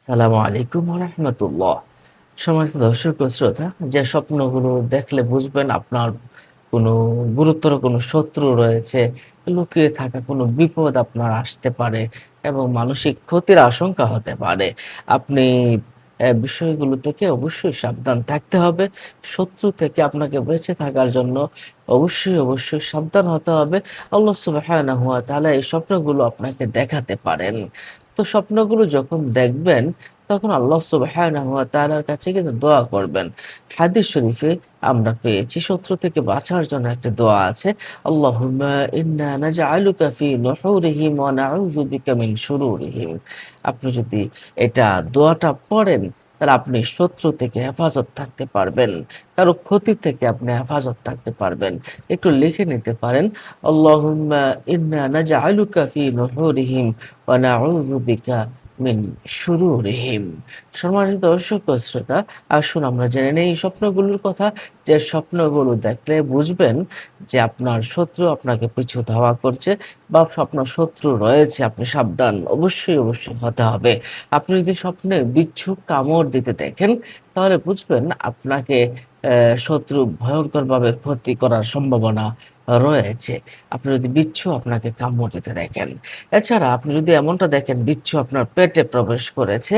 সালামু আলাইকুম রহমতুল্লাহ। সম্মানিত দর্শক ও শ্রোতা, যে স্বপ্নগুলো দেখলে বুঝবেন আপনার কোনো গুরুতর কোনো শত্রু রয়েছে, লুকিয়ে থাকা কোনো বিপদ আপনার আসতে পারে এবং মানসিক ক্ষতির আশঙ্কা হতে পারে। আপনি বিষয়গুলো থেকে অবশ্যই সাবধান থাকতে হবে। শত্রু থেকে আপনাকে বেঁচে থাকার জন্য অবশ্যই সাবধান হতে হবে। আল্লাহ সুবহানাহু ওয়া তাআলা এই স্বপ্নগুলো আপনাকে দেখাতে পারেন। তো স্বপ্নগুলো যখন দেখবেন, তখন আল্লাহ সুবহানাহু ওয়া তাআলার কাছে কিন্তু দোয়া করবেন। হাদিস শরীফে আমরা পেয়েছি শত্রু থেকে বাঁচার জন্য একটা দোয়া আছে। আল্লাহুম্মা ইন্না নাজআলুকা ফি নুহুরিহিম ওয়া নাউযু বিকা মিন শুরুরিহিম। আপনি যদি এটা দোয়াটা পড়েন, তাহলে আপনি শত্রু থেকে হেফাজত থাকতে পারবেন। কারো ক্ষতি থেকে আপনি হেফাজত থাকতে পারবেন। একটু লিখে নিতে পারেন। আল্লাহুম্মা ইন্না নাজআলুকা ফি নুহুরিহিম ওয়া নাউযু বিকা মিন শুরুরিহিম। সম্মানিত দর্শক ও শ্রোতা, আসুন আমরা জেনে নেই এই স্বপ্নগুলোর কথা। যে স্বপ্নগুলো দেখলে বুঝবেন যে আপনার শত্রু আপনাকে পিছু ধাওয়া করছে বা আপনার শত্রু রয়েছে, আপনি সাবধান অবশ্যই হতে হবে। আপনি যদি স্বপ্নে বিচ্ছু কামড় দিতে দেখেন, তাহলে বুঝবেন আপনাকে শত্রু ভয়ংকরভাবে ক্ষতি করার সম্ভাবনা রয়েছে। আপনি যদি বিচ্ছু আপনাকে কামড় দিতে দেখেন। এছাড়া আপনি যদি এমনটা দেখেন বিচ্ছু আপনার পেটে প্রবেশ করেছে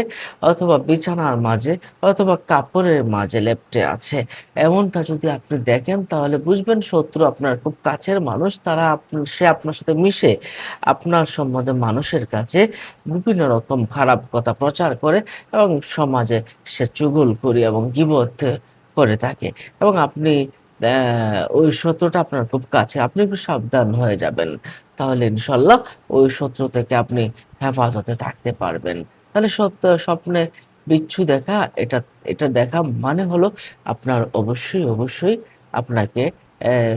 অথবা বিছানার মাঝে অথবা কাপড়ের মাঝে লেপ্টে আছে, এমনটা যদি আপনি দেখেন, তাহলে বুঝবেন শত্রু আপনার খুব কাছের মানুষ। সে আপনার সাথে মিশে আপনার সম্বন্ধে মানুষের কাছে বিভিন্ন রকম খারাপ কথা প্রচার করে এবং সমাজে সে চুগলখড়ি এবং গীবত করে থাকে এবং আপনি ওই শত্রুটা আপনার খুব কাছে। আপনি একটু সাবধান হয়ে যাবেন। তাহলে ইনশাআল্লাহ ওই শত্রু থেকে আপনি হেফাজতে থাকতে পারবেন। তাহলে স্বপ্নে বিচ্ছু দেখা, এটা এটা দেখা মানে হলো আপনার অবশ্যই আপনাকে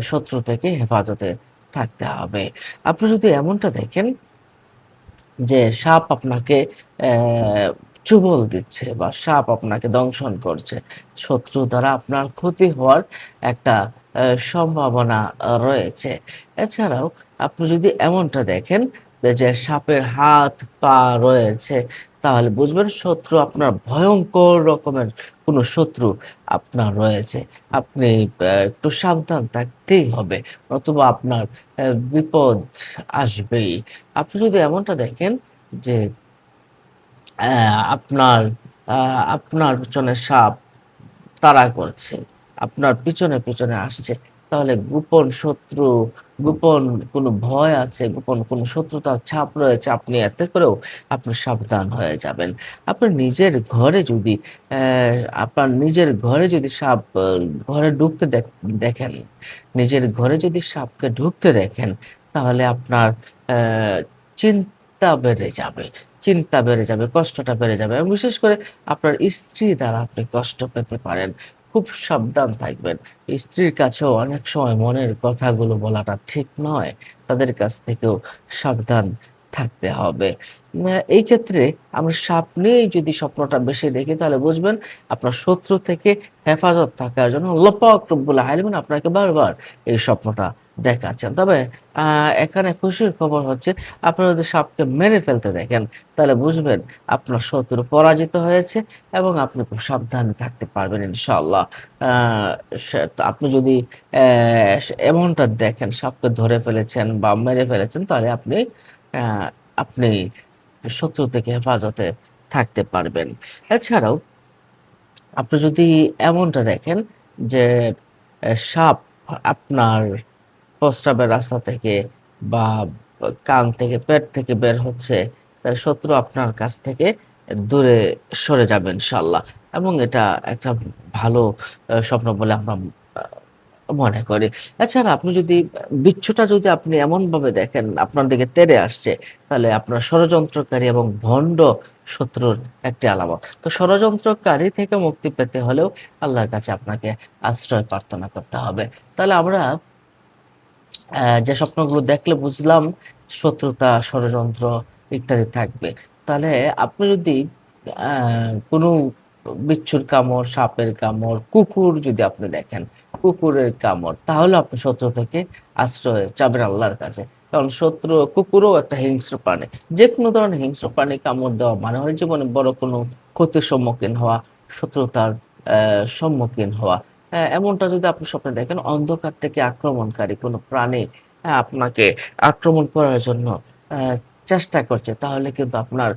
শত্রু থেকে হেফাজতে থাকতে হবে। আপনি যদি এমনটা দেখেন যে সাপ আপনাকে চুবল দিচ্ছে বা সাপ আপনাকে দংশন করছে, শত্রু দ্বারা আপনার ক্ষতি হওয়ার একটা সম্ভাবনা রয়েছে। এছাড়াও আপনি যদি এমনটা দেখেন যে সাপের হাত, পা রয়েছে, তাহলে বুঝবেন শত্রু আপনার ভয়ংকর রকমের কোনো শত্রু আপনার রয়েছে। আপনি একটু সাবধান থাকতেই হবে, নতুবা আপনার বিপদ আসবেই। আপনি যদি এমনটা দেখেন যে অ্যা আপনার আ আপনার পিছনে সাপ তাড়া করছে, আপনার পিছনে আসছে, তাহলে গোপন শত্রু, গোপন কোনো ভয় আছে, গোপন কোনো শত্রুতার ছাপ রয়েছে, আপনি এতে করেও আপনি সাবধান হয়ে যাবেন। আপনার নিজের ঘরে যদি আপনার নিজের ঘরে যদি সাপ ঘরে ঢুকতে দেখেন, নিজের ঘরে যদি সাপকে ঢুকতে দেখেন, তাহলে আপনার অ্যা চিন্তা বেড়ে যাবে। চিন্তা বেড়ে যাবে, কষ্টটা বেড়ে যাবে এবং বিশেষ করে আপনার স্ত্রী দ্বারা আপনি কষ্ট পেতে পারেন। খুব সাবধান থাকবেন। স্ত্রীর কাছেও অনেক সময় মনের কথাগুলো বলাটা ঠিক নয়। তাদের কাছ থেকেও সাবধান থাকতে হবে। এই ক্ষেত্রে আমরা সাপ নিয়েই যদি স্বপ্নটা বেশি দেখি, তাহলে বুঝবেন আপনার শত্রু থেকে হেফাজত থাকার জন্য আল্লাহ পাক রব্বুল আলামিন আপনাকে বারবার এই স্বপ্নটা দেখাচ্ছেন। তবে আ এখানে খুশির খবর হচ্ছে, আপনারা যদি সাপকে মেরে ফেলতে দেখেন, তাহলে বুঝবেন আপনার শত্রু পরাজিত হয়েছে এবং আপনি খুব সাবধানে থাকতে পারবেন ইনশাআল্লাহ। আ আপনি যদি এমনটা দেখেন সাপকে ধরে ফেলেছেন বা মেরে ফেলেছেন, তাহলে আ আপনি শত্রু থেকে হেফাজতে থাকতে পারবেন। এছাড়াও আপনি যদি এমনটা দেখেন যে সাপ আপনার প্রস্রাবের রাস্তা থেকে বা কান থেকে, পেট থেকে বের হচ্ছে, তাহলে শত্রু আপনার কাছ থেকে দূরে সরে যাবে ইনশাআল্লাহ এবং এটা একটা ভালো স্বপ্ন বলে আমরা আ মনে করি। এছাড়া আপনি যদি বিচ্ছুটা যদি আপনি এমনভাবে দেখেন আপনার দিকে তেড়ে আসছে, তাহলে আপনার ষড়যন্ত্রকারী এবং ভণ্ড শত্রুর একটি আলামত। তো ষড়যন্ত্রকারী থেকে মুক্তি পেতে হলেও আল্লাহর কাছে আপনাকে আশ্রয় প্রার্থনা করতে হবে। তাহলে আমরা যে স্বপ্নগুলো দেখলে বুঝলাম শত্রুতা, ষড়যন্ত্র ইত্যাদি থাকবে। তাহলে আপনি যদি আ কোনো বিচ্ছুর কামড়, সাপের কামড়, কুকুর যদি আপনি দেখেন, কুকুরের কামড়, তাহলে আপনি শত্রু থেকে আশ্রয় চাবেন আল্লাহর কাছে। কারণ শত্রু কুকুরও একটা হিংস্র প্রাণী। যেকোনো ধরনের হিংস্র প্রাণী কামড় দেওয়া মানে হয় জীবনে বড় কোনো ক্ষতির সম্মুখীন হওয়া, শত্রুতার সম্মুখীন হওয়া। এমনটা যদি আপনি স্বপ্নে দেখেন অন্ধকার থেকে আক্রমণকারী কোনো প্রাণী আপনাকে আক্রমণ করার জন্য অ্যা চেষ্টা করছে তাহলে কিন্তু আপনার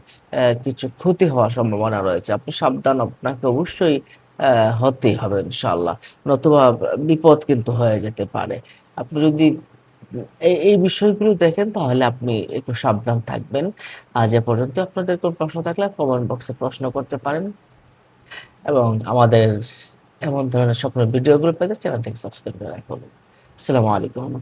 কিছু ক্ষতি হওয়ার সম্ভাবনা রয়েছে। আপনি সাবধান আপনাকে অবশ্যই হতেই হবে ইনশাআল্লাহ। নতুবা বিপদ কিন্তু হয়ে যেতে পারে। আপনি যদি এই বিষয়গুলো দেখেন তাহলে আপনি একটু সাবধান থাকবেন। আজ এ পর্যন্ত আপনাদের কোনো প্রশ্ন থাকলে কমেন্ট বক্সে প্রশ্ন করতে পারেন এবং আমাদের এমন ধরনের স্বপ্নের ভিডিওগুলো পেতে চ্যানেলটিকে সাবস্ক্রাইব করে রাখুন। আসসালামু আলাইকুম।